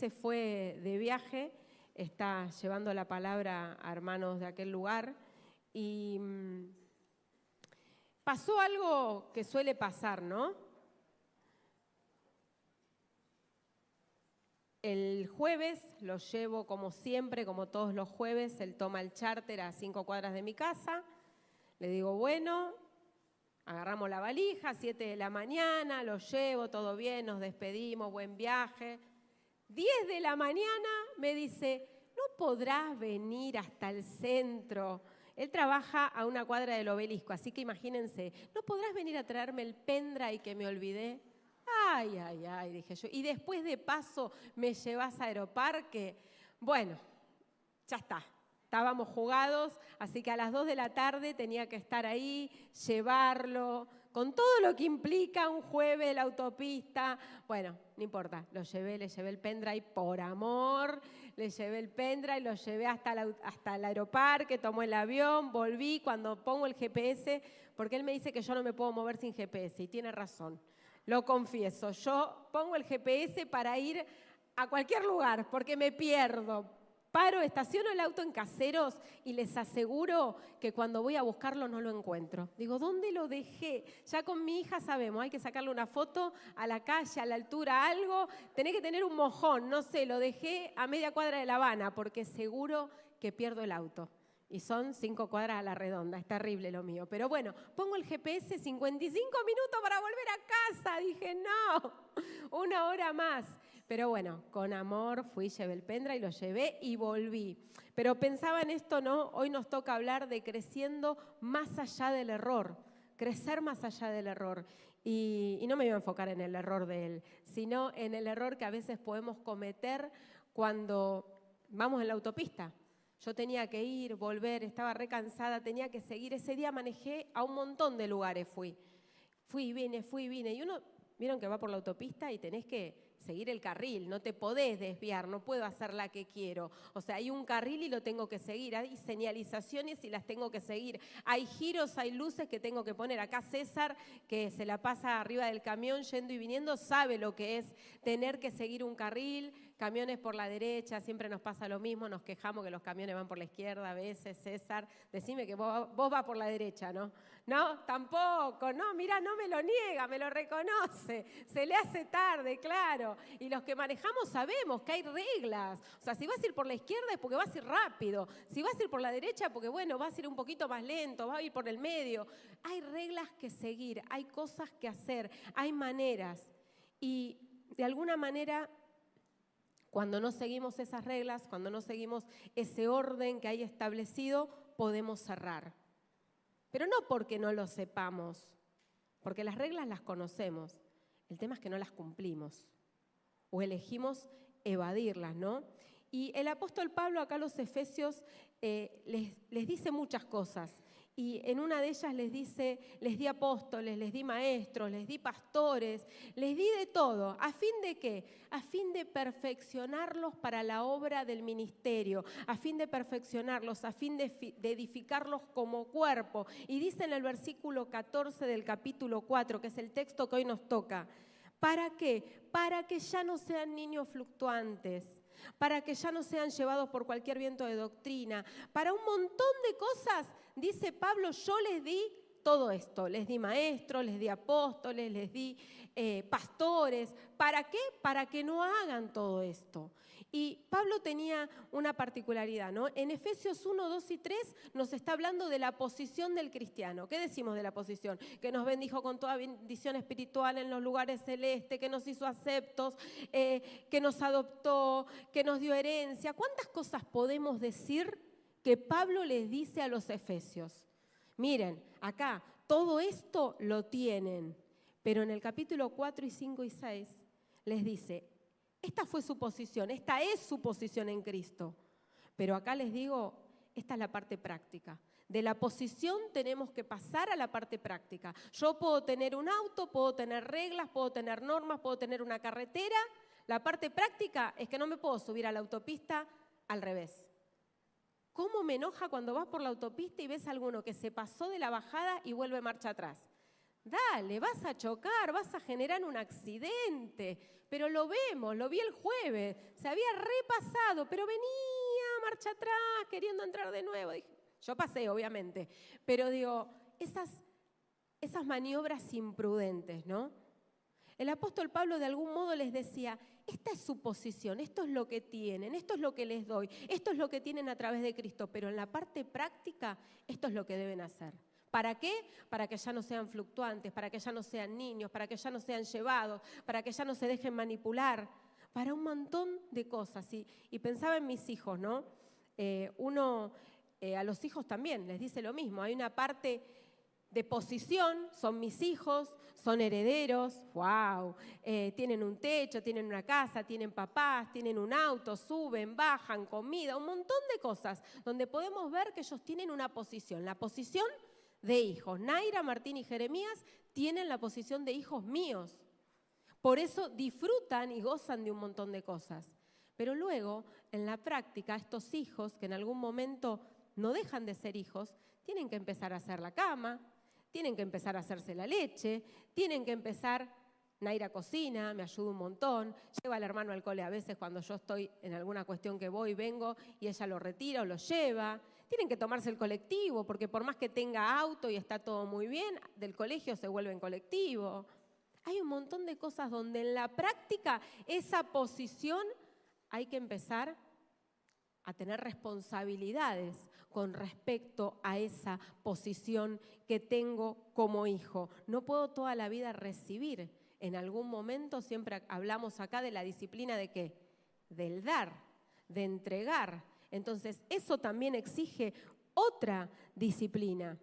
se fue de viaje, está llevando la palabra a hermanos de aquel lugar y pasó algo que suele pasar, ¿no? El jueves lo llevo como siempre, como todos los jueves, él toma el charter a 5 cuadras de mi casa. Le digo, bueno, agarramos la valija, 7 de la mañana, lo llevo, todo bien, nos despedimos, buen viaje. 10 de la mañana me dice, ¿no podrás venir hasta el centro? Él trabaja a 1 cuadra del Obelisco, así que imagínense, ¿no podrás venir a traerme el pendrive que me olvidé? Ay, ay, ay, dije yo. Y después de paso me llevas a Aeroparque. Bueno, ya está. Estábamos jugados, así que a las 2 de la tarde tenía que estar ahí, llevarlo, con todo lo que implica un jueves en la autopista. Bueno, no importa, lo llevé, le llevé el pendrive por amor, le llevé el pendrive, lo llevé hasta el Aeroparque, tomó el avión, volví, cuando pongo el GPS, porque él me dice que yo no me puedo mover sin GPS, y tiene razón. Lo confieso, yo pongo el GPS para ir a cualquier lugar porque me pierdo. Paro, estaciono el auto en Caseros y les aseguro que cuando voy a buscarlo no lo encuentro. Digo, ¿dónde lo dejé? Ya con mi hija sabemos, hay que sacarle una foto a la calle, a la altura, algo. Tenés que tener un mojón, no sé, lo dejé a media cuadra de La Habana porque seguro que pierdo el auto. Y son 5 cuadras a la redonda, es terrible lo mío. Pero bueno, pongo el GPS 55 minutos para volver a casa. Dije, no, 1 hora más. Pero bueno, con amor fui, llevé el pendrive, lo llevé y volví. Pero pensaba en esto, ¿no? Hoy nos toca hablar de creciendo más allá del error. Crecer más allá del error. Y no me voy a enfocar en el error de él, sino en el error que a veces podemos cometer cuando vamos en la autopista. Yo tenía que ir, volver, estaba recansada, tenía que seguir. Ese día manejé a un montón de lugares, fui y vine. Y uno, vieron que va por la autopista y tenés que seguir el carril, no te podés desviar, no puedo hacer la que quiero. O sea, hay un carril y lo tengo que seguir, hay señalizaciones y las tengo que seguir, hay giros, hay luces que tengo que poner. Acá César, que se la pasa arriba del camión yendo y viniendo, sabe lo que es tener que seguir un carril, camiones por la derecha, siempre nos pasa lo mismo, nos quejamos que los camiones van por la izquierda a veces. César, decime que vos vas por la derecha, ¿no? No, tampoco, no, mirá, no me lo niega, me lo reconoce, se le hace tarde, claro. Y los que manejamos sabemos que hay reglas. O sea, si vas a ir por la izquierda es porque vas a ir rápido. Si vas a ir por la derecha porque, bueno, vas a ir un poquito más lento, vas a ir por el medio. Hay reglas que seguir, hay cosas que hacer, hay maneras. Y de alguna manera, cuando no seguimos esas reglas, cuando no seguimos ese orden que hay establecido, podemos cerrar. Pero no porque no lo sepamos, porque las reglas las conocemos. El tema es que no las cumplimos o elegimos evadirlas, ¿no? Y el apóstol Pablo acá a los Efesios les dice muchas cosas. Y en una de ellas les dice, les di apóstoles, les di maestros, les di pastores, les di de todo. ¿A fin de qué? A fin de perfeccionarlos para la obra del ministerio, a fin de perfeccionarlos, a fin de edificarlos como cuerpo. Y dice en el versículo 14 del capítulo 4, que es el texto que hoy nos toca, ¿para qué? Para que ya no sean niños fluctuantes, para que ya no sean llevados por cualquier viento de doctrina, para un montón de cosas. Dice Pablo, yo les di todo esto, les di maestros, les di apóstoles, les di pastores. ¿Para qué? Para que no hagan todo esto. Y Pablo tenía una particularidad, ¿no? En Efesios 1, 2 y 3 nos está hablando de la posición del cristiano. ¿Qué decimos de la posición? Que nos bendijo con toda bendición espiritual en los lugares celestes, que nos hizo aceptos, que nos adoptó, que nos dio herencia. ¿Cuántas cosas podemos decir que Pablo les dice a los efesios? Miren, acá, todo esto lo tienen, pero en el capítulo 4 y 5 y 6 les dice, esta fue su posición, esta es su posición en Cristo. Pero acá les digo, esta es la parte práctica. De la posición tenemos que pasar a la parte práctica. Yo puedo tener un auto, puedo tener reglas, puedo tener normas, puedo tener una carretera. La parte práctica es que no me puedo subir a la autopista al revés. ¿Cómo me enoja cuando vas por la autopista y ves a alguno que se pasó de la bajada y vuelve marcha atrás? Dale, vas a chocar, vas a generar un accidente. Pero lo vemos, lo vi el jueves, se había repasado, pero venía marcha atrás queriendo entrar de nuevo. Dije, yo pasé, obviamente, pero digo, esas maniobras imprudentes, ¿no? El apóstol Pablo de algún modo les decía, esta es su posición, esto es lo que tienen, esto es lo que les doy, esto es lo que tienen a través de Cristo, pero en la parte práctica, esto es lo que deben hacer. ¿Para qué? Para que ya no sean fluctuantes, para que ya no sean niños, para que ya no sean llevados, para que ya no se dejen manipular, para un montón de cosas. Y pensaba en mis hijos, ¿no? A los hijos también les dice lo mismo, hay una parte de posición, son mis hijos, son herederos, wow, tienen un techo, tienen una casa, tienen papás, tienen un auto, suben, bajan, comida, un montón de cosas donde podemos ver que ellos tienen una posición, la posición de hijos. Naira, Martín y Jeremías tienen la posición de hijos míos. Por eso disfrutan y gozan de un montón de cosas. Pero luego, en la práctica, estos hijos, que en algún momento no dejan de ser hijos, tienen que empezar a hacer la cama, tienen que empezar a hacerse la leche, tienen que empezar, Naira cocina, me ayuda un montón, lleva al hermano al cole a veces cuando yo estoy en alguna cuestión que voy, vengo y ella lo retira o lo lleva. Tienen que tomarse el colectivo, porque por más que tenga auto y está todo muy bien, del colegio se vuelve en colectivo. Hay un montón de cosas donde en la práctica esa posición hay que empezar a tener responsabilidades con respecto a esa posición que tengo como hijo. No puedo toda la vida recibir. En algún momento siempre hablamos acá de la disciplina de ¿qué? Del dar, de entregar. Entonces, eso también exige otra disciplina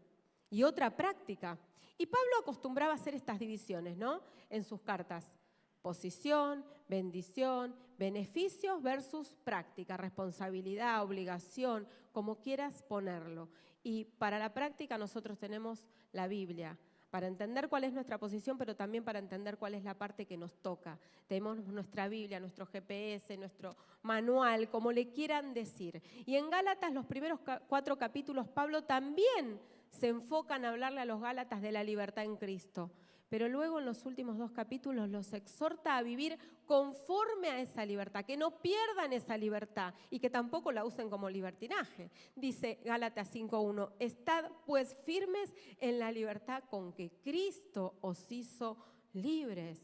y otra práctica. Y Pablo acostumbraba a hacer estas divisiones, ¿no? En sus cartas. Posición, bendición, beneficios versus práctica, responsabilidad, obligación, como quieras ponerlo. Y para la práctica nosotros tenemos la Biblia, para entender cuál es nuestra posición, pero también para entender cuál es la parte que nos toca. Tenemos nuestra Biblia, nuestro GPS, nuestro manual, como le quieran decir. Y en Gálatas, los primeros 4 capítulos, Pablo también se enfoca en hablarle a los Gálatas de la libertad en Cristo. Pero luego en los últimos 2 capítulos los exhorta a vivir conforme a esa libertad, que no pierdan esa libertad y que tampoco la usen como libertinaje. Dice Gálatas 5:1, estad pues firmes en la libertad con que Cristo os hizo libres.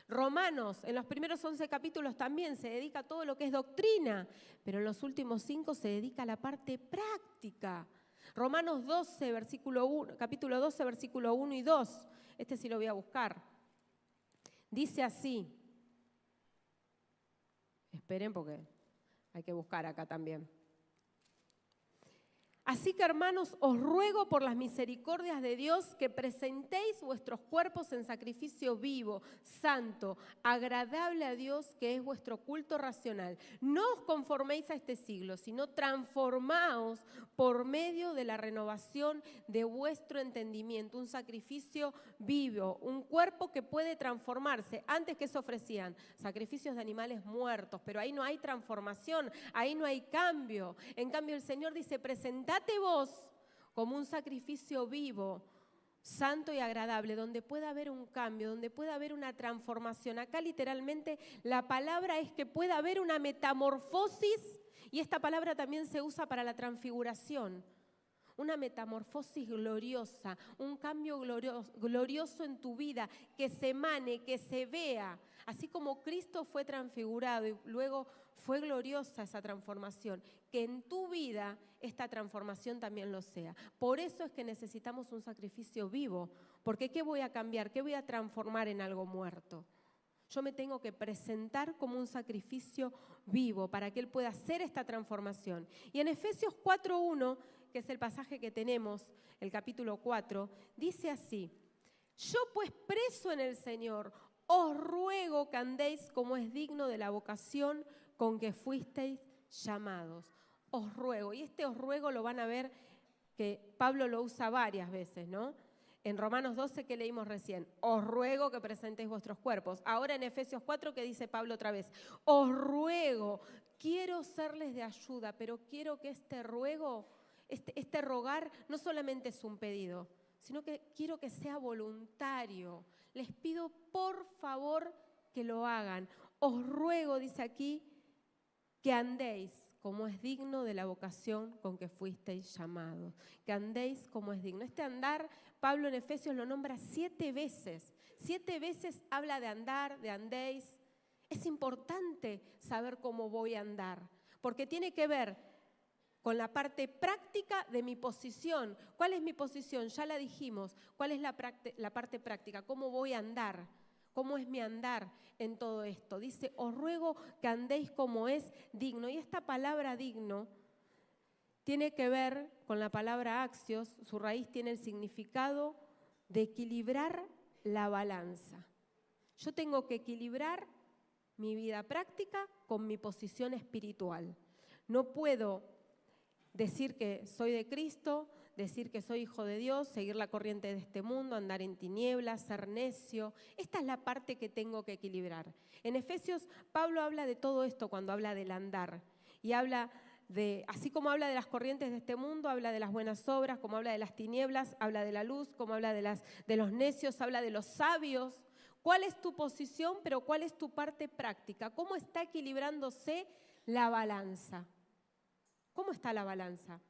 Romanos, en los primeros 11 capítulos también se dedica a todo lo que es doctrina, pero en los últimos 5 se dedica a la parte práctica. Romanos 12, capítulo 12, versículo 1 y 2. Este sí lo voy a buscar. Dice así. Esperen porque hay que buscar acá también. Así que, hermanos, os ruego por las misericordias de Dios que presentéis vuestros cuerpos en sacrificio vivo, santo, agradable a Dios, que es vuestro culto racional. No os conforméis a este siglo, sino transformaos por medio de la renovación de vuestro entendimiento. Un sacrificio vivo, un cuerpo que puede transformarse. Antes, ¿qué se ofrecían? Sacrificios de animales muertos, pero ahí no hay transformación, ahí no hay cambio. En cambio, el Señor dice, presentate vos como un sacrificio vivo, santo y agradable, donde pueda haber un cambio, donde pueda haber una transformación. Acá literalmente la palabra es que pueda haber una metamorfosis, y esta palabra también se usa para la transfiguración. Una metamorfosis gloriosa, un cambio glorioso en tu vida, que se emane, que se vea. Así como Cristo fue transfigurado y luego fue gloriosa esa transformación, que en tu vida esta transformación también lo sea. Por eso es que necesitamos un sacrificio vivo, porque ¿qué voy a cambiar? ¿Qué voy a transformar en algo muerto? Yo me tengo que presentar como un sacrificio vivo para que Él pueda hacer esta transformación. Y en Efesios 4:1, que es el pasaje que tenemos, el capítulo 4, dice así: yo pues preso en el Señor, os ruego que andéis como es digno de la vocación con que fuisteis llamados. Os ruego, y este os ruego lo van a ver que Pablo lo usa varias veces, ¿no? En Romanos 12 que leímos recién, os ruego que presentéis vuestros cuerpos. Ahora en Efesios 4 que dice Pablo otra vez, os ruego, quiero serles de ayuda, pero quiero que este ruego, este rogar no solamente es un pedido, sino que quiero que sea voluntario. Les pido por favor que lo hagan. Os ruego, dice aquí, que andéis como es digno de la vocación con que fuisteis llamados. Que andéis como es digno. Este andar, Pablo en Efesios lo nombra 7 veces. 7 veces habla de andar, de andéis. Es importante saber cómo voy a andar, porque tiene que ver con la parte práctica de mi posición. ¿Cuál es mi posición? Ya la dijimos. ¿Cuál es la parte práctica? ¿Cómo voy a andar? ¿Cómo es mi andar en todo esto? Dice, os ruego que andéis como es digno. Y esta palabra digno tiene que ver con la palabra axios. Su raíz tiene el significado de equilibrar la balanza. Yo tengo que equilibrar mi vida práctica con mi posición espiritual. No puedo decir que soy de Cristo, decir que soy hijo de Dios, seguir la corriente de este mundo, andar en tinieblas, ser necio. Esta es la parte que tengo que equilibrar. En Efesios, Pablo habla de todo esto cuando habla del andar. Y habla de, así como habla de las corrientes de este mundo, habla de las buenas obras, como habla de las tinieblas, habla de la luz, como habla de los necios, habla de los sabios. ¿Cuál es tu posición, pero cuál es tu parte práctica? ¿Cómo está equilibrándose la balanza? ¿Cómo está la balanza?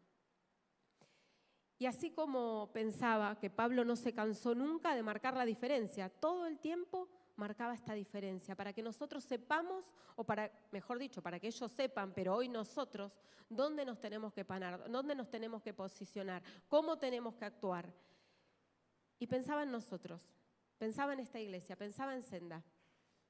Y así como pensaba que Pablo no se cansó nunca de marcar la diferencia, todo el tiempo marcaba esta diferencia, para que nosotros sepamos, o para, mejor dicho, para que ellos sepan, pero hoy nosotros, dónde nos tenemos que parar, dónde nos tenemos que posicionar, cómo tenemos que actuar. Y pensaba en nosotros, pensaba en esta iglesia, pensaba en Senda.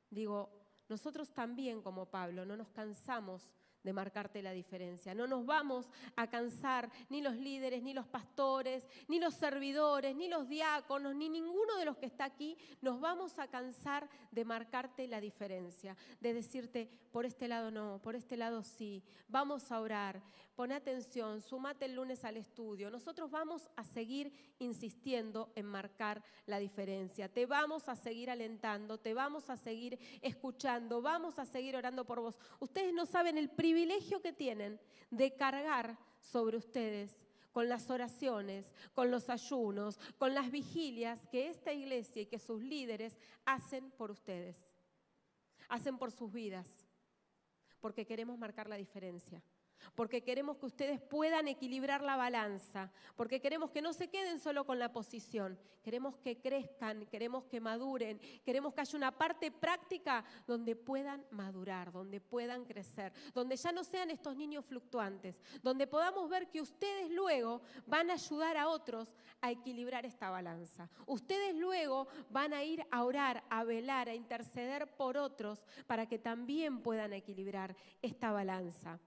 Digo, nosotros también como Pablo no nos cansamos de marcarte la diferencia. No nos vamos a cansar ni los líderes, ni los pastores, ni los servidores, ni los diáconos, ni ninguno de los que está aquí, nos vamos a cansar de marcarte la diferencia, de decirte, por este lado no, por este lado sí, vamos a orar, pon atención, sumate el lunes al estudio. Nosotros vamos a seguir insistiendo en marcar la diferencia, te vamos a seguir alentando, te vamos a seguir escuchando, vamos a seguir orando por vos. Ustedes no saben el privilegio que tienen de cargar sobre ustedes con las oraciones, con los ayunos, con las vigilias que esta iglesia y que sus líderes hacen por ustedes, hacen por sus vidas, porque queremos marcar la diferencia. Porque queremos que ustedes puedan equilibrar la balanza, porque queremos que no se queden solo con la posición, queremos que crezcan, queremos que maduren, queremos que haya una parte práctica donde puedan madurar, donde puedan crecer, donde ya no sean estos niños fluctuantes, donde podamos ver que ustedes luego van a ayudar a otros a equilibrar esta balanza. Ustedes luego van a ir a orar, a velar, a interceder por otros para que también puedan equilibrar esta balanza.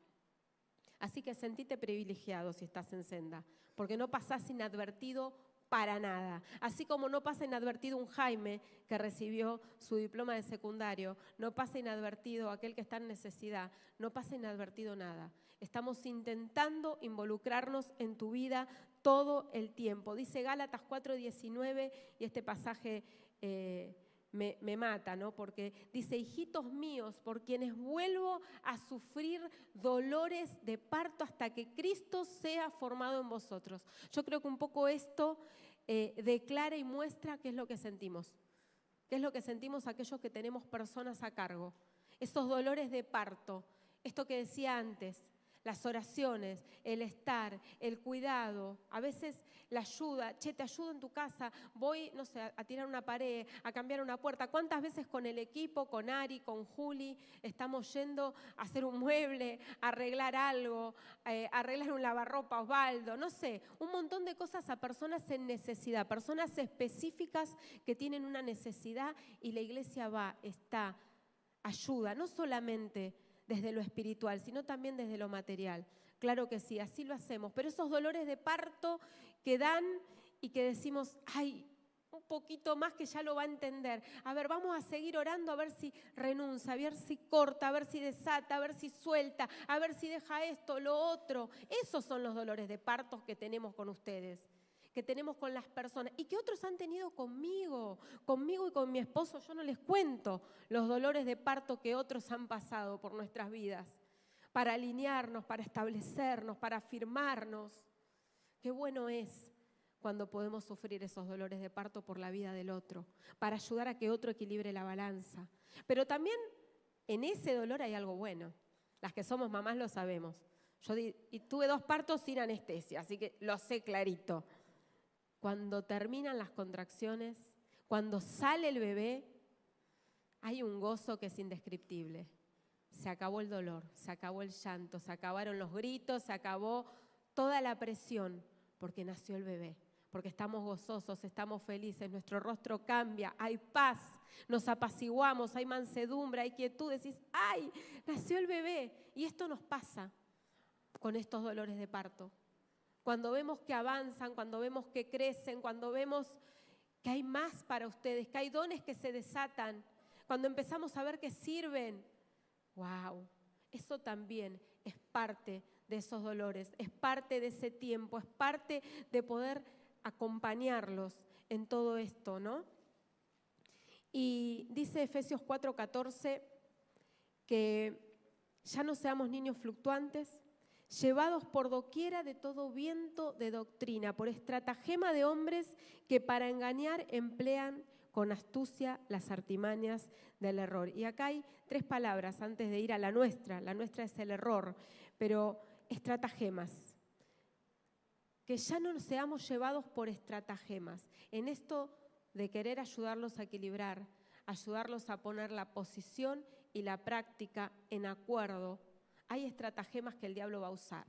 Así que sentite privilegiado si estás en Senda, porque no pasás inadvertido para nada. Así como no pasa inadvertido un Jaime que recibió su diploma de secundario, no pasa inadvertido aquel que está en necesidad, no pasa inadvertido nada. Estamos intentando involucrarnos en tu vida todo el tiempo. Dice Gálatas 4:19 y este pasaje me mata, ¿no? Porque dice, hijitos míos, por quienes vuelvo a sufrir dolores de parto hasta que Cristo sea formado en vosotros. Yo creo que un poco esto declara y muestra qué es lo que sentimos. ¿Qué es lo que sentimos aquellos que tenemos personas a cargo? Esos dolores de parto, esto que decía antes, las oraciones, el estar, el cuidado, a veces la ayuda, te ayudo en tu casa, voy, no sé, a tirar una pared, a cambiar una puerta. ¿Cuántas veces con el equipo, con Ari, con Juli, estamos yendo a hacer un mueble, a arreglar algo, arreglar un lavarropa, Osvaldo, no sé, un montón de cosas a personas en necesidad, personas específicas que tienen una necesidad y la iglesia va, está, ayuda, no solamente desde lo espiritual, sino también desde lo material. Claro que sí, así lo hacemos. Pero esos dolores de parto que dan y que decimos, ay, un poquito más que ya lo va a entender. A ver, vamos a seguir orando a ver si renuncia, a ver si corta, a ver si desata, a ver si suelta, a ver si deja esto, lo otro. Esos son los dolores de partos que tenemos con ustedes, que tenemos con las personas y que otros han tenido conmigo y con mi esposo. Yo no les cuento los dolores de parto que otros han pasado por nuestras vidas, para alinearnos, para establecernos, para afirmarnos. Qué bueno es cuando podemos sufrir esos dolores de parto por la vida del otro, para ayudar a que otro equilibre la balanza. Pero también en ese dolor hay algo bueno. Las que somos mamás lo sabemos. Yo tuve 2 partos sin anestesia, así que lo sé clarito. Cuando terminan las contracciones, cuando sale el bebé, hay un gozo que es indescriptible. Se acabó el dolor, se acabó el llanto, se acabaron los gritos, se acabó toda la presión, porque nació el bebé, porque estamos gozosos, estamos felices, nuestro rostro cambia, hay paz, nos apaciguamos, hay mansedumbre, hay quietud, decís, ¡ay! Nació el bebé. Y esto nos pasa con estos dolores de parto. Cuando vemos que avanzan, cuando vemos que crecen, cuando vemos que hay más para ustedes, que hay dones que se desatan, cuando empezamos a ver que sirven, ¡wow! Eso también es parte de esos dolores, es parte de ese tiempo, es parte de poder acompañarlos en todo esto, ¿no? Y dice Efesios 4:14 que ya no seamos niños fluctuantes, llevados por doquiera de todo viento de doctrina, por estratagema de hombres que para engañar emplean con astucia las artimañas del error. Y acá hay 3 palabras antes de ir a la nuestra es el error, pero estratagemas. Que ya no seamos llevados por estratagemas. En esto de querer ayudarlos a equilibrar, ayudarlos a poner la posición y la práctica en acuerdo, hay estratagemas que el diablo va a usar.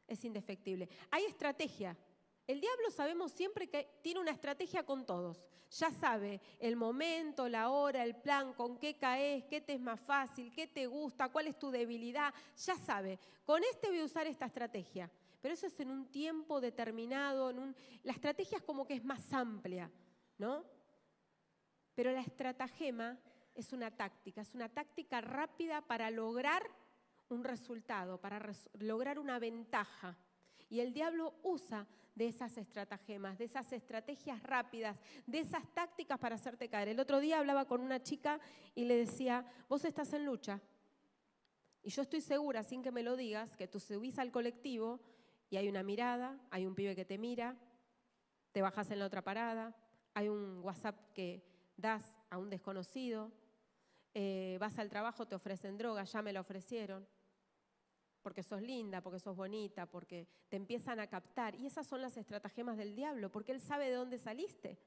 Es indefectible. Hay estrategia. El diablo sabemos siempre que tiene una estrategia con todos. Ya sabe el momento, la hora, el plan, con qué caes, qué te es más fácil, qué te gusta, cuál es tu debilidad. Ya sabe, con este voy a usar esta estrategia. Pero eso es en un tiempo determinado. La estrategia es como que es más amplia, ¿no? Pero la estratagema es una táctica rápida para lograr un resultado, para lograr una ventaja. Y el diablo usa de esas estratagemas, de esas estrategias rápidas, de esas tácticas para hacerte caer. El otro día hablaba con una chica y le decía, vos estás en lucha. Y yo estoy segura, sin que me lo digas, que tú subís al colectivo y hay una mirada, hay un pibe que te mira, te bajás en la otra parada, hay un WhatsApp que das a un desconocido, vas al trabajo, te ofrecen droga, ya me la ofrecieron. Porque sos linda, porque sos bonita, porque te empiezan a captar. Y esas son las estratagemas del diablo, porque él sabe de dónde saliste.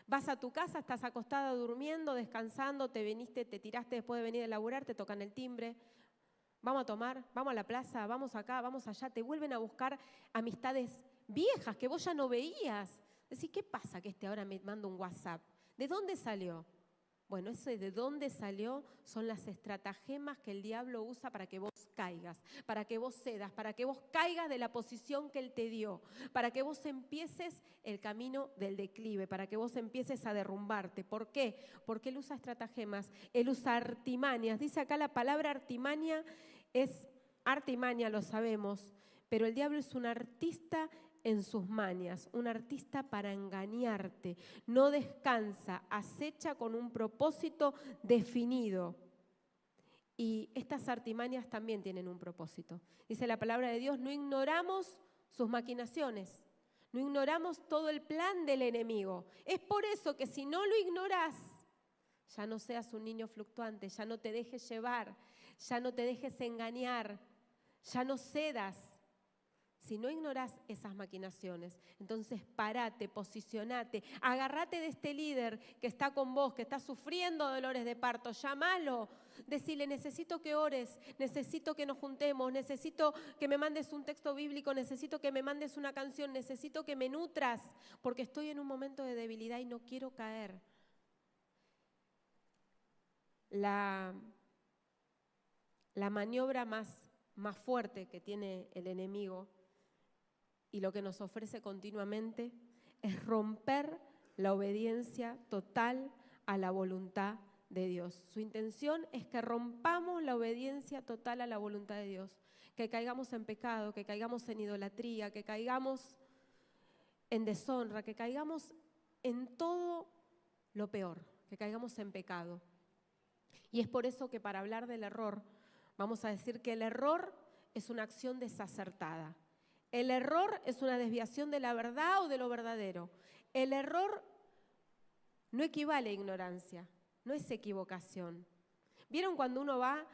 Vas a tu casa, estás acostada durmiendo, descansando, te viniste, te tiraste después de venir a laburar, te tocan el timbre. Vamos a tomar, vamos a la plaza, vamos acá, vamos allá. Te vuelven a buscar amistades viejas que vos ya no veías. Decís, ¿qué pasa que ahora me manda un WhatsApp? ¿De dónde salió? Bueno, eso de dónde salió son las estratagemas que el diablo usa para que vos caigas, para que vos cedas, para que vos caigas de la posición que él te dio, para que vos empieces el camino del declive, para que vos empieces a derrumbarte. ¿Por qué? Porque él usa estratagemas, él usa artimañas. Dice acá la palabra artimaña es artimaña, lo sabemos, pero el diablo es un artista en sus mañas, un artista para engañarte. No descansa, acecha con un propósito definido. Y estas artimañas también tienen un propósito. Dice la palabra de Dios, no ignoramos sus maquinaciones, no ignoramos todo el plan del enemigo. Es por eso que si no lo ignorás, ya no seas un niño fluctuante, ya no te dejes llevar, ya no te dejes engañar, ya no cedas. Si no ignorás esas maquinaciones, entonces parate, posicionate, agarrate de este líder que está con vos, que está sufriendo dolores de parto, llámalo, decile, necesito que ores, necesito que nos juntemos, necesito que me mandes un texto bíblico, necesito que me mandes una canción, necesito que me nutras, porque estoy en un momento de debilidad y no quiero caer. La maniobra más fuerte que tiene el enemigo y lo que nos ofrece continuamente es romper la obediencia total a la voluntad de Dios. Su intención es que rompamos la obediencia total a la voluntad de Dios, que caigamos en pecado, que caigamos en idolatría, que caigamos en deshonra, que caigamos en todo lo peor, que caigamos en pecado. Y es por eso que para hablar del error, vamos a decir que el error es una acción desacertada. El error es una desviación de la verdad o de lo verdadero. El error no equivale a ignorancia, no es equivocación. ¿Vieron cuando uno va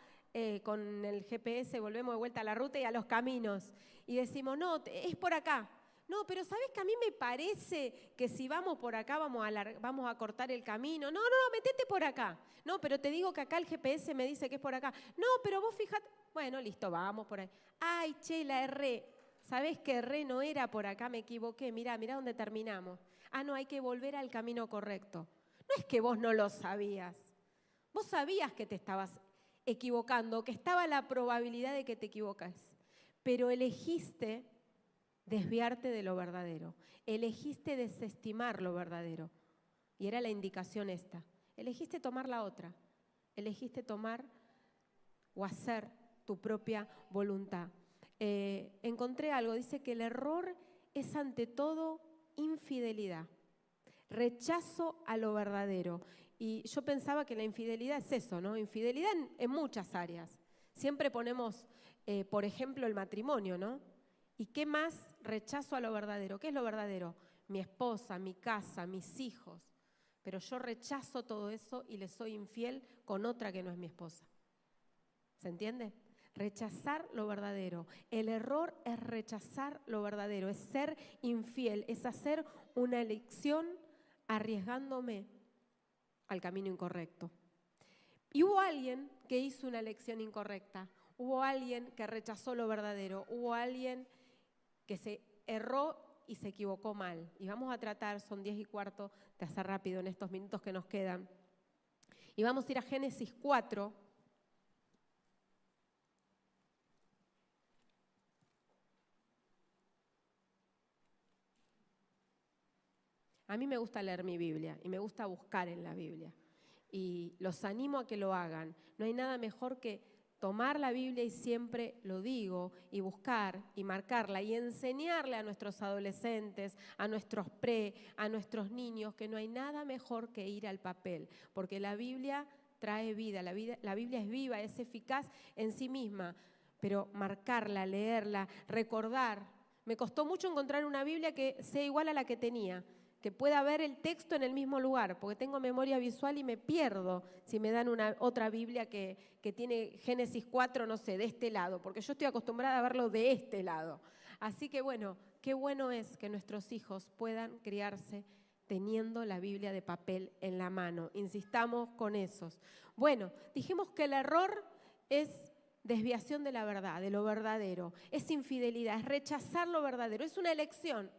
con el GPS, volvemos de vuelta a la ruta y a los caminos, y decimos, no, es por acá? No, pero ¿sabés que a mí me parece que si vamos por acá vamos a cortar el camino? No, metete por acá. No, pero te digo que acá el GPS me dice que es por acá. No, pero vos fíjate. Bueno, listo, vamos por ahí. Ay, che, la erré. ¿Sabés que erré? No era por acá, me equivoqué. Mirá dónde terminamos. Ah, no, hay que volver al camino correcto. No es que vos no lo sabías. Vos sabías que te estabas equivocando, que estaba la probabilidad de que te equivocas, pero elegiste desviarte de lo verdadero, elegiste desestimar lo verdadero, y era la indicación esta. Elegiste tomar la otra, elegiste tomar o hacer tu propia voluntad. Encontré algo, dice que el error es ante todo infidelidad, rechazo a lo verdadero. Y yo pensaba que la infidelidad es eso, ¿no? Infidelidad en muchas áreas. Siempre ponemos, por ejemplo, el matrimonio, ¿no? ¿Y qué más? Rechazo a lo verdadero. ¿Qué es lo verdadero? Mi esposa, mi casa, mis hijos. Pero yo rechazo todo eso y le soy infiel con otra que no es mi esposa. ¿Se entiende? Rechazar lo verdadero. El error es rechazar lo verdadero, es ser infiel, es hacer una elección arriesgándome al camino incorrecto. Y hubo alguien que hizo una elección incorrecta, hubo alguien que rechazó lo verdadero, hubo alguien que se erró y se equivocó mal. Y vamos a tratar, son 10:15, de hacer rápido en estos minutos que nos quedan. Y vamos a ir a Génesis 4. A mí me gusta leer mi Biblia y me gusta buscar en la Biblia. Y los animo a que lo hagan. No hay nada mejor que tomar la Biblia, y siempre lo digo, y buscar y marcarla y enseñarle a nuestros adolescentes, a nuestros a nuestros niños, que no hay nada mejor que ir al papel, porque la Biblia trae vida, la Biblia es viva, es eficaz en sí misma, pero marcarla, leerla, recordar. Me costó mucho encontrar una Biblia que sea igual a la que tenía, que pueda ver el texto en el mismo lugar, porque tengo memoria visual y me pierdo si me dan otra Biblia que tiene Génesis 4, no sé, de este lado, porque yo estoy acostumbrada a verlo de este lado. Así que bueno, qué bueno es que nuestros hijos puedan criarse teniendo la Biblia de papel en la mano. Insistamos con esos. Bueno, dijimos que el error es desviación de la verdad, de lo verdadero, es infidelidad, es rechazar lo verdadero, es una elección.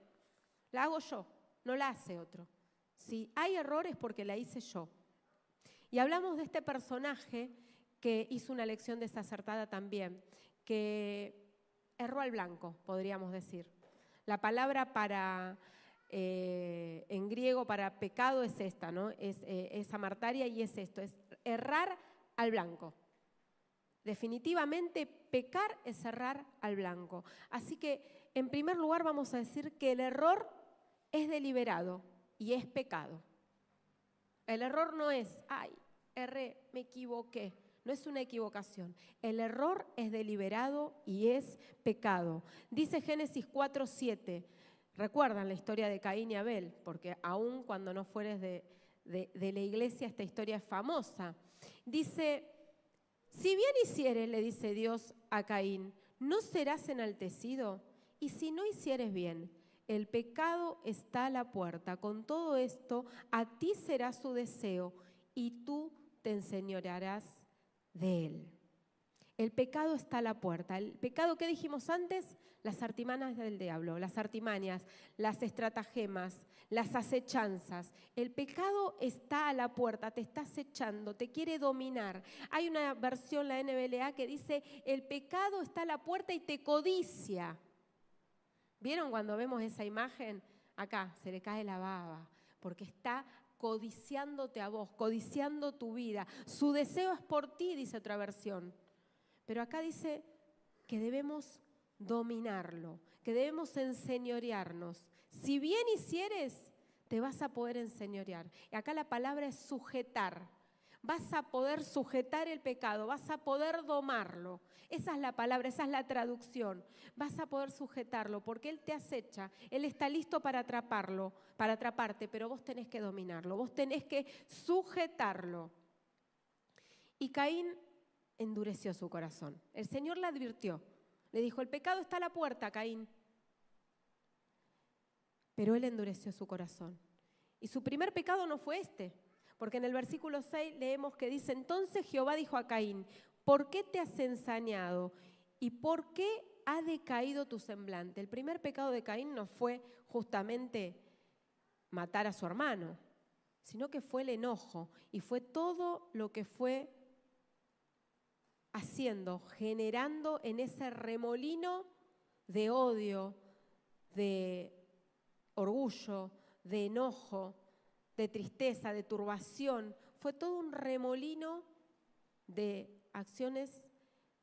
La hago yo. No la hace otro. Si hay errores, porque la hice yo. Y hablamos de este personaje que hizo una elección desacertada también, que erró al blanco, podríamos decir. La palabra en griego para pecado es esta, ¿no? Es amartaria y es esto, es errar al blanco. Definitivamente pecar es errar al blanco. Así que, en primer lugar, vamos a decir que el error es deliberado y es pecado. El error no es, ay, erré, me equivoqué. No es una equivocación. El error es deliberado y es pecado. Dice Génesis 4:7. Recuerdan la historia de Caín y Abel, porque aún cuando no fueres de la iglesia, esta historia es famosa. Dice, si bien hicieres, le dice Dios a Caín, ¿no serás enaltecido? Y si no hicieres bien, el pecado está a la puerta. Con todo esto, a ti será su deseo y tú te enseñorearás de él. El pecado está a la puerta. El pecado, ¿qué dijimos antes? Las artimañas del diablo, las artimañas, las estratagemas, las acechanzas. El pecado está a la puerta, te está acechando, te quiere dominar. Hay una versión, la NBLA, que dice, el pecado está a la puerta y te codicia. ¿Vieron cuando vemos esa imagen? Acá se le cae la baba, porque está codiciándote a vos, codiciando tu vida. Su deseo es por ti, dice otra versión. Pero acá dice que debemos dominarlo, que debemos enseñorearnos. Si bien hicieres, te vas a poder enseñorear. Y acá la palabra es sujetar. vas a poder sujetar el pecado, vas a poder domarlo. Esa es la palabra, esa es la traducción. Vas a poder sujetarlo porque Él te acecha, Él está listo para atraparlo, para atraparte, pero vos tenés que dominarlo, vos tenés que sujetarlo. Y Caín endureció su corazón. El Señor le advirtió, le dijo, el pecado está a la puerta, Caín. Pero él endureció su corazón. Y su primer pecado no fue este, porque en el versículo 6 leemos que dice, entonces Jehová dijo a Caín, ¿por qué te has ensañado? ¿Y por qué ha decaído tu semblante? El primer pecado de Caín no fue justamente matar a su hermano, sino que fue el enojo y fue todo lo que fue haciendo, generando en ese remolino de odio, de orgullo, de enojo, de tristeza, de turbación. Fue todo un remolino de acciones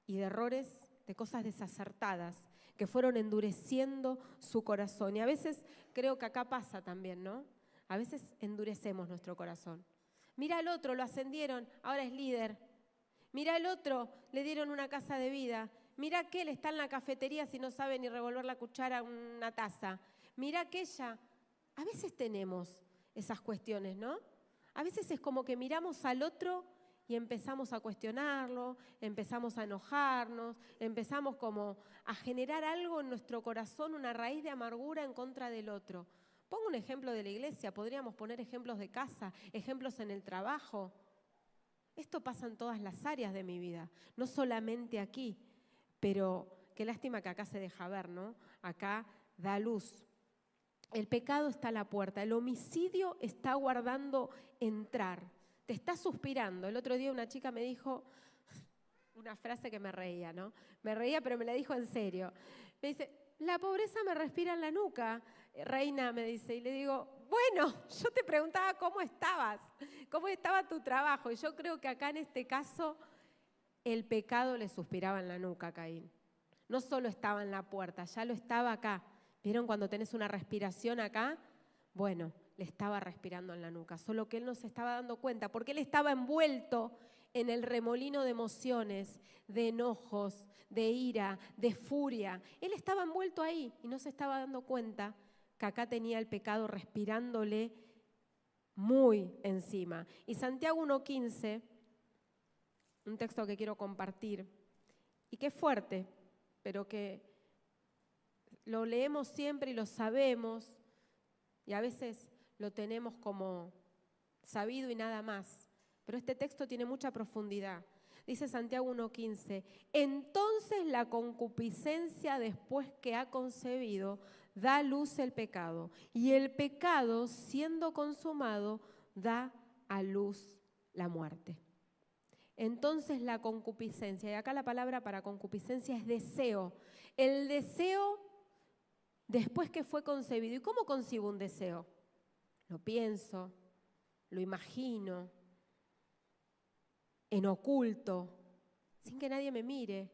y de errores, de cosas desacertadas, que fueron endureciendo su corazón. Y a veces creo que acá pasa también, ¿no? A veces endurecemos nuestro corazón. Mira al otro, lo ascendieron, ahora es líder. Mira al otro, le dieron una casa de vida. Mira aquel, está en la cafetería si no sabe ni revolver la cuchara a una taza. Mira aquella. A veces tenemos esas cuestiones, ¿no? A veces es como que miramos al otro y empezamos a cuestionarlo, empezamos a enojarnos, empezamos como a generar algo en nuestro corazón, una raíz de amargura en contra del otro. Pongo un ejemplo de la iglesia, podríamos poner ejemplos de casa, ejemplos en el trabajo. Esto pasa en todas las áreas de mi vida, no solamente aquí, pero qué lástima que acá se deja ver, ¿no? Acá da luz. El pecado está a la puerta, el homicidio está aguardando entrar, te está suspirando. El otro día una chica me dijo una frase que me reía, ¿no? Me reía, pero me la dijo en serio. Me dice, la pobreza me respira en la nuca, reina, me dice. Y le digo, bueno, yo te preguntaba cómo estabas, cómo estaba tu trabajo. Y yo creo que acá en este caso el pecado le suspiraba en la nuca a Caín. No solo estaba en la puerta, ya lo estaba acá. ¿Vieron cuando tenés una respiración acá? Bueno, le estaba respirando en la nuca, solo que él no se estaba dando cuenta, porque él estaba envuelto en el remolino de emociones, de enojos, de ira, de furia. Él estaba envuelto ahí y no se estaba dando cuenta que acá tenía el pecado respirándole muy encima. Y Santiago 1:15, un texto que quiero compartir, y que es fuerte, pero que lo leemos siempre y lo sabemos, y a veces lo tenemos como sabido y nada más. Pero este texto tiene mucha profundidad. Dice Santiago 1:15, entonces la concupiscencia después que ha concebido da a luz el pecado, y el pecado siendo consumado da a luz la muerte. Entonces la concupiscencia, y acá la palabra para concupiscencia es deseo. El deseo después que fue concebido. ¿Y cómo concibo un deseo? Lo pienso, lo imagino, en oculto, sin que nadie me mire,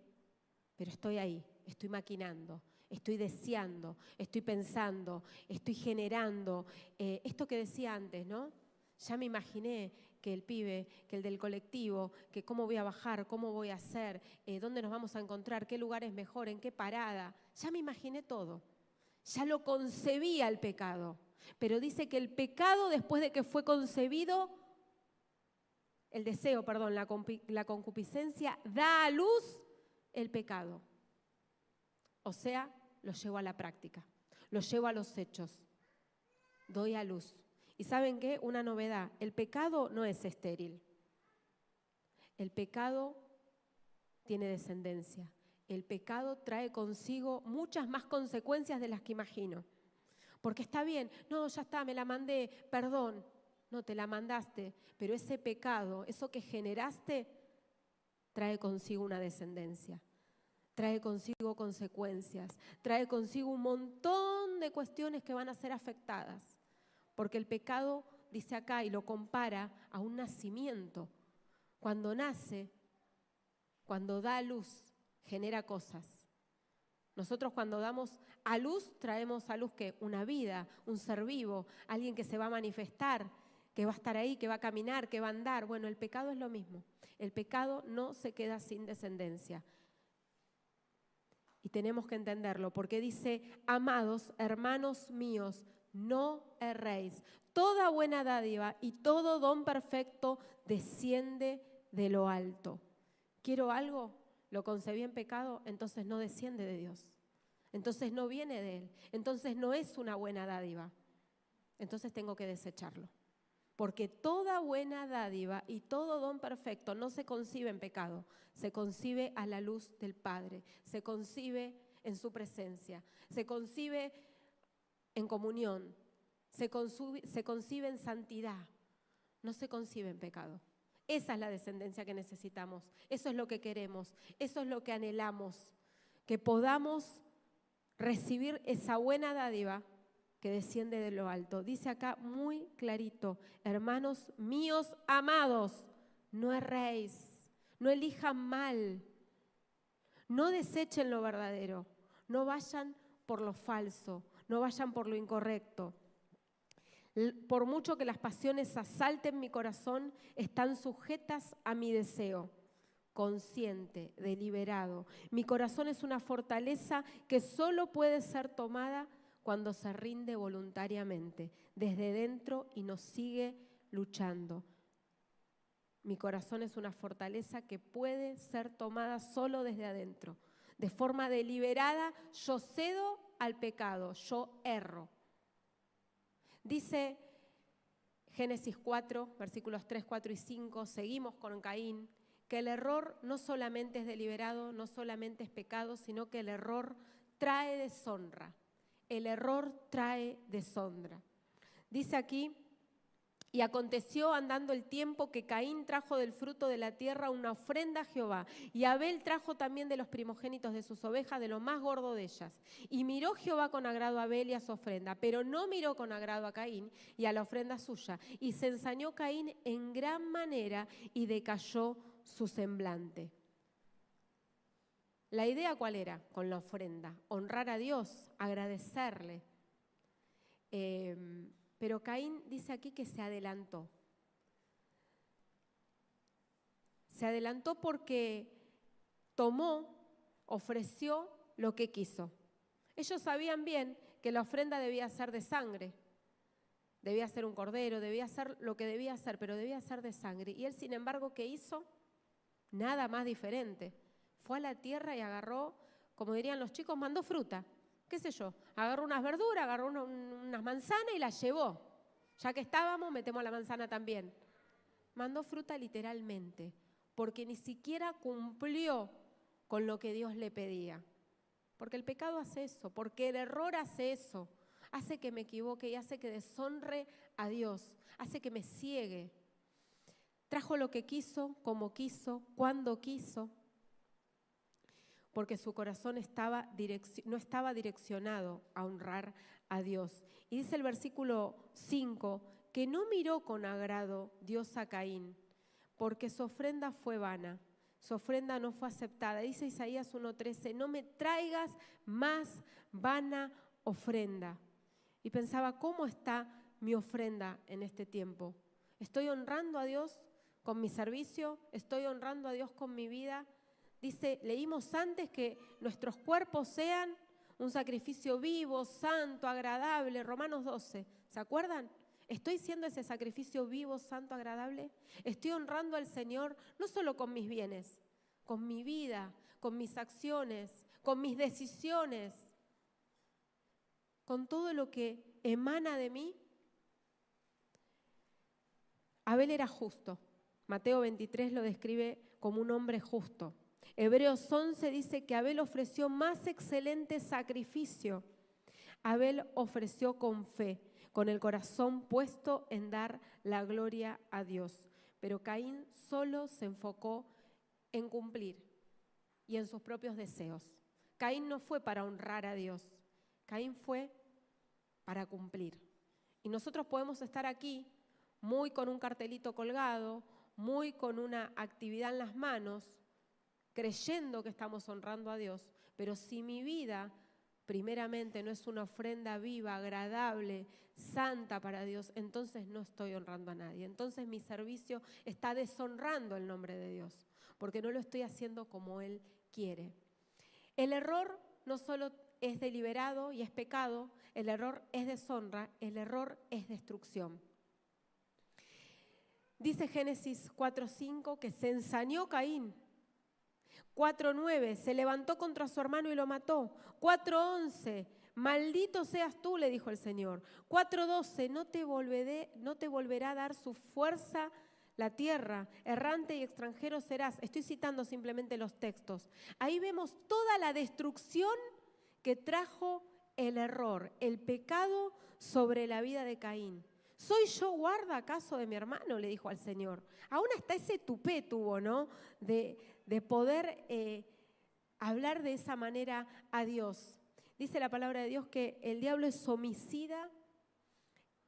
pero estoy ahí, estoy maquinando, estoy deseando, estoy pensando, estoy generando. Esto que decía antes, ¿no? Ya me imaginé que el pibe, que el del colectivo, que cómo voy a bajar, cómo voy a hacer, dónde nos vamos a encontrar, qué lugar es mejor, en qué parada. Ya me imaginé todo. Ya lo concebía el pecado. Pero dice que el pecado, después de que fue concebido, el deseo, perdón, la concupiscencia, da a luz el pecado. O sea, lo llevo a la práctica, lo llevo a los hechos, doy a luz. ¿Y saben qué? Una novedad, el pecado no es estéril. El pecado tiene descendencia. El pecado trae consigo muchas más consecuencias de las que imagino. Porque está bien, no, ya está, me la mandé, perdón. No, te la mandaste, pero ese pecado, eso que generaste, trae consigo una descendencia, trae consigo consecuencias, trae consigo un montón de cuestiones que van a ser afectadas. Porque el pecado, dice acá, y lo compara a un nacimiento. Cuando nace, cuando da a luz, genera cosas. Nosotros cuando damos a luz, traemos a luz ¿qué? Una vida, un ser vivo, alguien que se va a manifestar, que va a estar ahí, que va a caminar, que va a andar. Bueno, el pecado es lo mismo. El pecado no se queda sin descendencia. Y tenemos que entenderlo, porque dice, amados hermanos míos, no erréis. Toda buena dádiva y todo don perfecto desciende de lo alto. ¿Quiero algo? ¿Lo concebí en pecado? Entonces no desciende de Dios. Entonces no viene de Él. Entonces no es una buena dádiva. Entonces tengo que desecharlo. Porque toda buena dádiva y todo don perfecto no se concibe en pecado, se concibe a la luz del Padre, se concibe en su presencia, se concibe en comunión, se concibe en santidad, no se concibe en pecado. Esa es la descendencia que necesitamos, eso es lo que queremos, eso es lo que anhelamos, que podamos recibir esa buena dádiva que desciende de lo alto. Dice acá muy clarito, hermanos míos amados, no erréis, no elijan mal, no desechen lo verdadero, no vayan por lo falso, no vayan por lo incorrecto. Por mucho que las pasiones asalten mi corazón, están sujetas a mi deseo. Consciente, deliberado. Mi corazón es una fortaleza que solo puede ser tomada cuando se rinde voluntariamente, desde dentro y nos sigue luchando. Mi corazón es una fortaleza que puede ser tomada solo desde adentro. De forma deliberada, yo cedo al pecado, yo erro. Dice Génesis 4, versículos 3, 4 y 5, seguimos con Caín, que el error no solamente es deliberado, no solamente es pecado, sino que el error trae deshonra. El error trae deshonra. Dice aquí, y aconteció andando el tiempo que Caín trajo del fruto de la tierra una ofrenda a Jehová, y Abel trajo también de los primogénitos de sus ovejas, de lo más gordo de ellas. Y miró Jehová con agrado a Abel y a su ofrenda, pero no miró con agrado a Caín y a la ofrenda suya. Y se ensañó Caín en gran manera y decayó su semblante. ¿La idea cuál era con la ofrenda? Honrar a Dios, agradecerle. Pero Caín dice aquí que se adelantó. Se adelantó porque tomó, ofreció lo que quiso. Ellos sabían bien que la ofrenda debía ser de sangre. Debía ser un cordero, debía ser lo que debía ser, pero debía ser de sangre. Y él, sin embargo, ¿qué hizo? Nada más diferente. Fue a la tierra y agarró, como dirían los chicos, mandó fruta. ¿Qué sé yo? Agarró unas verduras, agarró unas manzanas y las llevó. Ya que estábamos, metemos la manzana también. Mandó fruta literalmente, porque ni siquiera cumplió con lo que Dios le pedía. Porque el pecado hace eso, porque el error hace eso. Hace que me equivoque y hace que deshonre a Dios, hace que me ciegue. Trajo lo que quiso, como quiso, cuando quiso, porque su corazón no estaba direccionado a honrar a Dios. Y dice el versículo 5, que no miró con agrado Dios a Caín, porque su ofrenda fue vana, su ofrenda no fue aceptada. Dice Isaías 1:13, no me traigas más vana ofrenda. Y pensaba, ¿cómo está mi ofrenda en este tiempo? ¿Estoy honrando a Dios con mi servicio? ¿Estoy honrando a Dios con mi vida? Dice, leímos antes que nuestros cuerpos sean un sacrificio vivo, santo, agradable, Romanos 12. ¿Se acuerdan? ¿Estoy siendo ese sacrificio vivo, santo, agradable? ¿Estoy honrando al Señor no solo con mis bienes, con mi vida, con mis acciones, con mis decisiones, con todo lo que emana de mí? Abel era justo. Mateo 23 lo describe como un hombre justo. Hebreos 11 dice que Abel ofreció más excelente sacrificio. Abel ofreció con fe, con el corazón puesto en dar la gloria a Dios. Pero Caín solo se enfocó en cumplir y en sus propios deseos. Caín no fue para honrar a Dios, Caín fue para cumplir. Y nosotros podemos estar aquí muy con un cartelito colgado, muy con una actividad en las manos, creyendo que estamos honrando a Dios, pero si mi vida primeramente no es una ofrenda viva, agradable, santa para Dios, entonces no estoy honrando a nadie. Entonces mi servicio está deshonrando el nombre de Dios, porque no lo estoy haciendo como Él quiere. El error no solo es deliberado y es pecado, el error es deshonra, el error es destrucción. Dice Génesis 4:5 que se ensañó Caín. 4:9, se levantó contra su hermano y lo mató. 4:11, maldito seas tú, le dijo el Señor. 4:12, no te volverá a dar su fuerza la tierra, errante y extranjero serás. Estoy citando simplemente los textos. Ahí vemos toda la destrucción que trajo el error, el pecado sobre la vida de Caín. ¿Soy yo guarda acaso de mi hermano?, le dijo al Señor. Aún hasta ese tupé tuvo, ¿no?, de poder hablar de esa manera a Dios. Dice la palabra de Dios que el diablo es homicida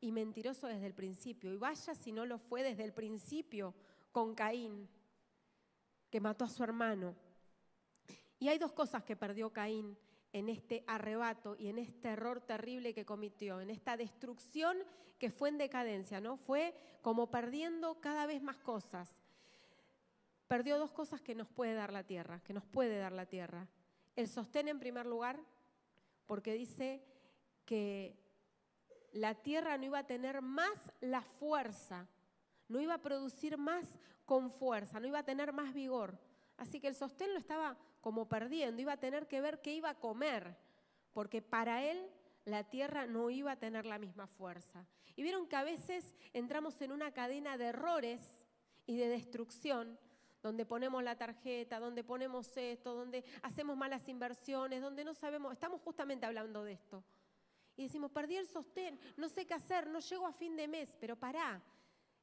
y mentiroso desde el principio. Y vaya si no lo fue desde el principio con Caín, que mató a su hermano. Y hay dos cosas que perdió Caín en este arrebato y en este error terrible que cometió, en esta destrucción que fue en decadencia, ¿no? Fue como perdiendo cada vez más cosas. Perdió dos cosas que nos puede dar la tierra, El sostén en primer lugar, porque dice que la tierra no iba a tener más la fuerza, no iba a producir más con fuerza, no iba a tener más vigor. Así que el sostén lo estaba como perdiendo, iba a tener que ver qué iba a comer, porque para él la tierra no iba a tener la misma fuerza. Y vieron que a veces entramos en una cadena de errores y de destrucción, donde ponemos la tarjeta, donde ponemos esto, donde hacemos malas inversiones, donde no sabemos, estamos justamente hablando de esto. Y decimos, perdí el sostén, no sé qué hacer, no llego a fin de mes, pero pará.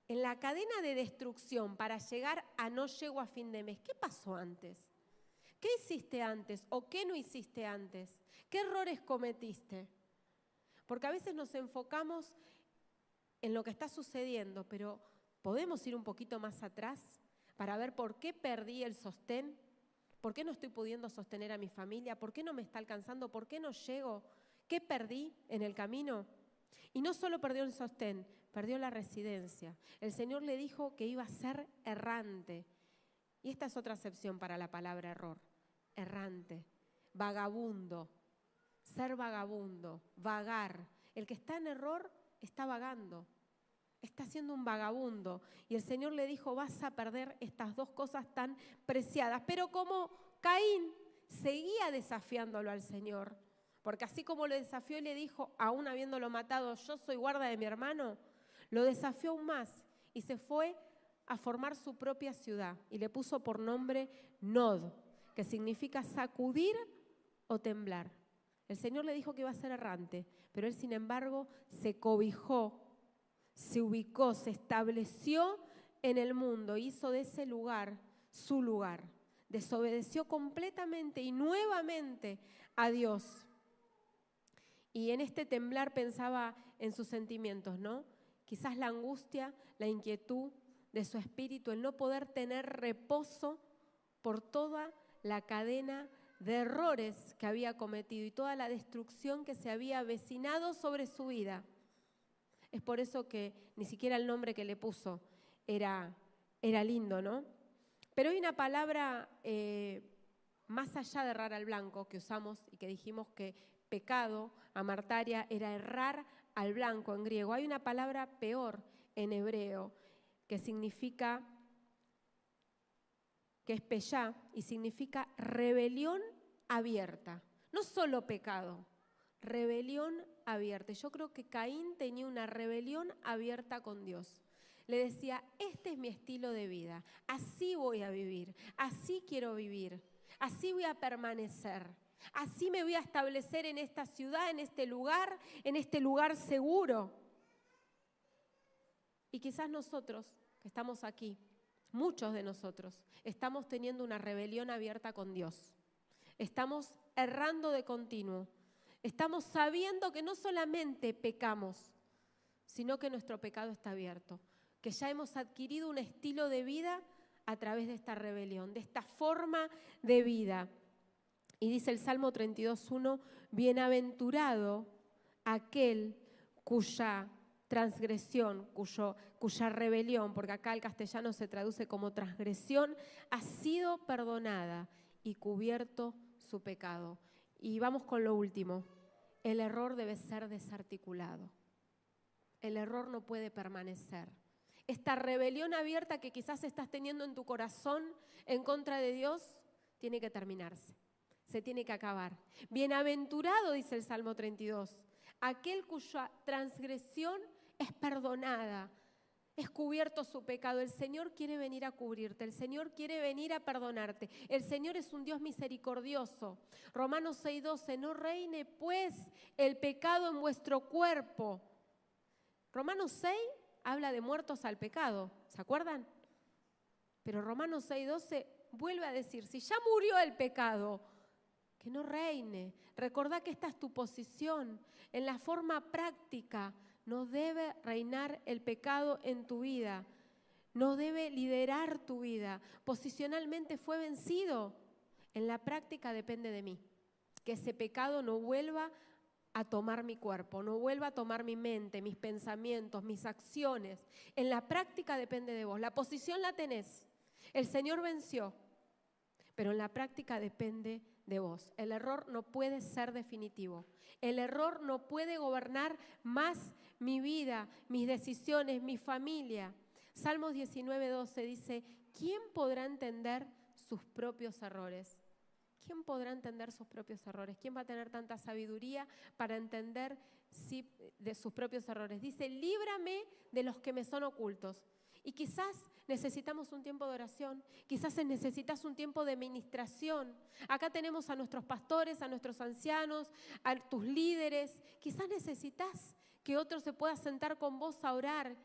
En la cadena de destrucción para llegar a no llego a fin de mes, ¿qué pasó antes? ¿Qué hiciste antes o qué no hiciste antes? ¿Qué errores cometiste? Porque a veces nos enfocamos en lo que está sucediendo, pero ¿podemos ir un poquito más atrás para ver por qué perdí el sostén? ¿Por qué no estoy pudiendo sostener a mi familia? ¿Por qué no me está alcanzando? ¿Por qué no llego? ¿Qué perdí en el camino? Y no solo perdió el sostén, perdió la residencia. El Señor le dijo que iba a ser errante. Y esta es otra acepción para la palabra error. Errante, vagabundo, ser vagabundo, vagar. El que está en error está vagando, está siendo un vagabundo. Y el Señor le dijo, vas a perder estas dos cosas tan preciadas. Pero como Caín seguía desafiándolo al Señor, porque así como lo desafió y le dijo, aún habiéndolo matado, yo soy guarda de mi hermano, lo desafió aún más y se fue a formar su propia ciudad y le puso por nombre Nod, que significa sacudir o temblar. El Señor le dijo que iba a ser errante, pero él sin embargo se cobijó, se ubicó, se estableció en el mundo, hizo de ese lugar su lugar, desobedeció completamente y nuevamente a Dios. Y en este temblar pensaba en sus sentimientos, ¿no? Quizás la angustia, la inquietud de su espíritu, el no poder tener reposo por toda la cadena de errores que había cometido y toda la destrucción que se había avecinado sobre su vida. Es por eso que ni siquiera el nombre que le puso era lindo, ¿no? Pero hay una palabra más allá de errar al blanco que usamos y que dijimos que pecado, amartaria, era errar al blanco en griego. Hay una palabra peor en hebreo que significa, que es peyá y significa rebelión abierta. No solo pecado, rebelión abierta. Yo creo que Caín tenía una rebelión abierta con Dios. Le decía, este es mi estilo de vida, así voy a vivir, así quiero vivir, así voy a permanecer. Así me voy a establecer en esta ciudad, en este lugar seguro. Y quizás nosotros que estamos aquí, muchos de nosotros, estamos teniendo una rebelión abierta con Dios. Estamos errando de continuo. Estamos sabiendo que no solamente pecamos, sino que nuestro pecado está abierto. Que ya hemos adquirido un estilo de vida a través de esta rebelión, de esta forma de vida. Y dice el Salmo 32:1, bienaventurado aquel cuya transgresión, cuya rebelión, porque acá el castellano se traduce como transgresión, ha sido perdonada y cubierto su pecado. Y vamos con lo último. El error debe ser desarticulado. El error no puede permanecer. Esta rebelión abierta que quizás estás teniendo en tu corazón en contra de Dios, tiene que terminarse. Se tiene que acabar. Bienaventurado, dice el Salmo 32, aquel cuya transgresión es perdonada, es cubierto su pecado. El Señor quiere venir a cubrirte, el Señor quiere venir a perdonarte. El Señor es un Dios misericordioso. Romanos 6:12, no reine pues el pecado en vuestro cuerpo. Romanos 6 habla de muertos al pecado, ¿se acuerdan? Pero Romanos 6:12 vuelve a decir, si ya murió el pecado, que no reine. Recordá que esta es tu posición. En la forma práctica, no debe reinar el pecado en tu vida. No debe liderar tu vida. Posicionalmente fue vencido. En la práctica depende de mí. Que ese pecado no vuelva a tomar mi cuerpo, no vuelva a tomar mi mente, mis pensamientos, mis acciones. En la práctica depende de vos. La posición la tenés. El Señor venció. Pero en la práctica depende de vos. El error no puede ser definitivo. El error no puede gobernar más mi vida, mis decisiones, mi familia. Salmos 19:12 dice, ¿quién podrá entender sus propios errores? ¿Quién podrá entender sus propios errores? ¿Quién va a tener tanta sabiduría para entender de sus propios errores? Dice, líbrame de los que me son ocultos. Y quizás necesitamos un tiempo de oración, quizás necesitas un tiempo de ministración. Acá tenemos a nuestros pastores, a nuestros ancianos, a tus líderes. Quizás necesitas que otro se pueda sentar con vos a orar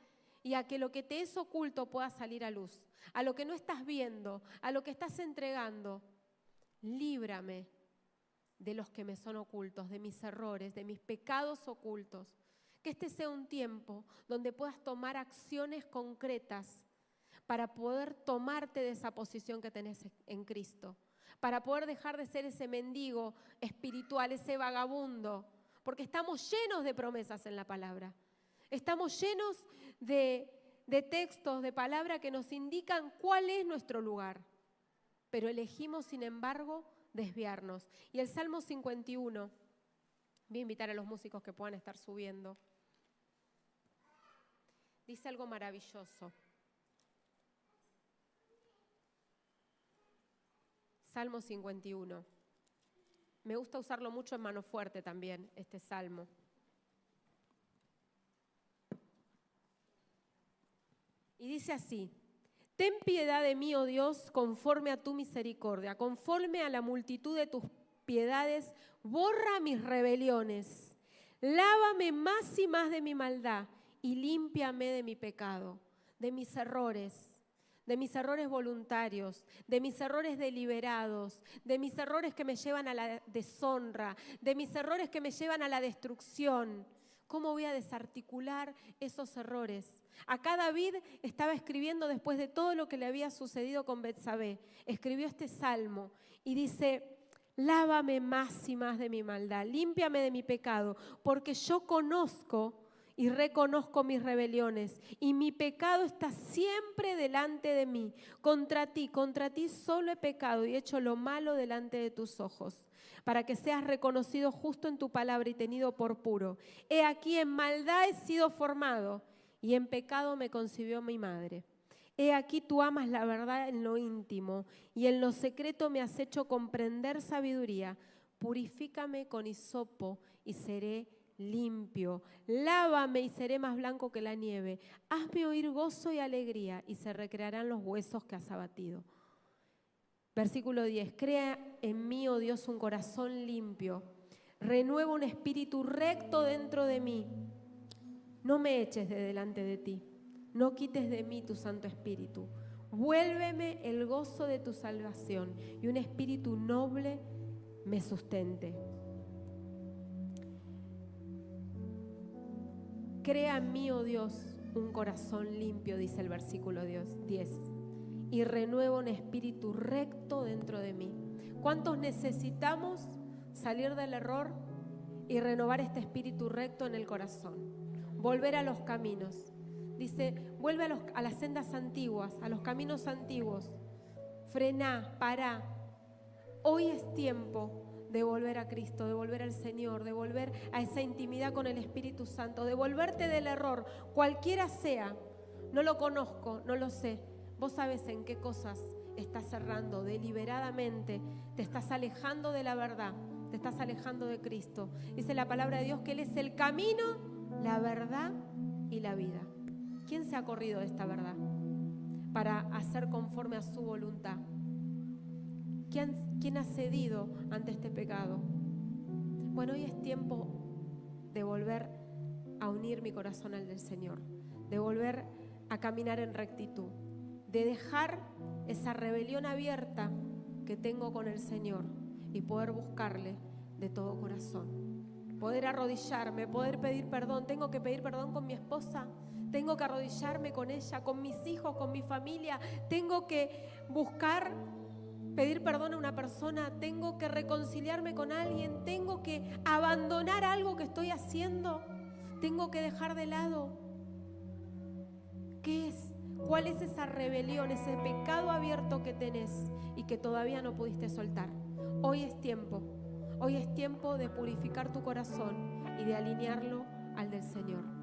y a que lo que te es oculto pueda salir a luz. A lo que no estás viendo, a lo que estás entregando. Líbrame de los que me son ocultos, de mis errores, de mis pecados ocultos. Que este sea un tiempo donde puedas tomar acciones concretas para poder tomarte de esa posición que tenés en Cristo, para poder dejar de ser ese mendigo espiritual, ese vagabundo, porque estamos llenos de promesas en la palabra. Estamos llenos de textos, de palabra que nos indican cuál es nuestro lugar, pero elegimos, sin embargo, desviarnos. Y el Salmo 51, voy a invitar a los músicos que puedan estar subiendo, dice algo maravilloso. Salmo 51. Me gusta usarlo mucho en mano fuerte también, este salmo. Y dice así, ten piedad de mí, oh Dios, conforme a tu misericordia, conforme a la multitud de tus piedades, borra mis rebeliones, lávame más y más de mi maldad y límpiame de mi pecado, de mis errores voluntarios, de mis errores deliberados, de mis errores que me llevan a la deshonra, de mis errores que me llevan a la destrucción. ¿Cómo voy a desarticular esos errores? Acá David estaba escribiendo después de todo lo que le había sucedido con Betsabé. Escribió este salmo y dice, lávame más y más de mi maldad, límpiame de mi pecado, porque yo conozco y reconozco mis rebeliones, y mi pecado está siempre delante de mí. Contra ti solo he pecado y hecho lo malo delante de tus ojos, para que seas reconocido justo en tu palabra y tenido por puro. He aquí, en maldad he sido formado, y en pecado me concibió mi madre. He aquí, tú amas la verdad en lo íntimo, y en lo secreto me has hecho comprender sabiduría. Purifícame con hisopo y seré limpio. Lávame y seré más blanco que la nieve. Hazme oír gozo y alegría, y se recrearán los huesos que has abatido. Versículo 10. Crea en mí, oh Dios, un corazón limpio. Renueva un espíritu recto dentro de mí. No me eches de delante de ti. No quites de mí tu Santo Espíritu. Vuélveme el gozo de tu salvación, y un espíritu noble me sustente. Crea en mí, oh Dios, un corazón limpio, dice el versículo 10, y renueva un espíritu recto dentro de mí. ¿Cuántos necesitamos salir del error y renovar este espíritu recto en el corazón? Volver a los caminos. Dice, vuelve a las sendas antiguas, a los caminos antiguos. Frená, pará. Hoy es tiempo de volver a Cristo, de volver al Señor, de volver a esa intimidad con el Espíritu Santo, de volverte del error, cualquiera sea. No lo conozco, no lo sé. Vos sabés en qué cosas estás cerrando deliberadamente, te estás alejando de la verdad, te estás alejando de Cristo. Dice la palabra de Dios que Él es el camino, la verdad y la vida. ¿Quién se ha corrido de esta verdad para hacer conforme a su voluntad? ¿Quién ha cedido ante este pecado? Bueno, hoy es tiempo de volver a unir mi corazón al del Señor, de volver a caminar en rectitud, de dejar esa rebelión abierta que tengo con el Señor y poder buscarle de todo corazón. Poder arrodillarme, poder pedir perdón. Tengo que pedir perdón con mi esposa, tengo que arrodillarme con ella, con mis hijos, con mi familia. Tengo que pedir perdón a una persona, tengo que reconciliarme con alguien, tengo que abandonar algo que estoy haciendo, tengo que dejar de lado. ¿Qué es? ¿Cuál es esa rebelión, ese pecado abierto que tenés y que todavía no pudiste soltar? Hoy es tiempo de purificar tu corazón y de alinearlo al del Señor.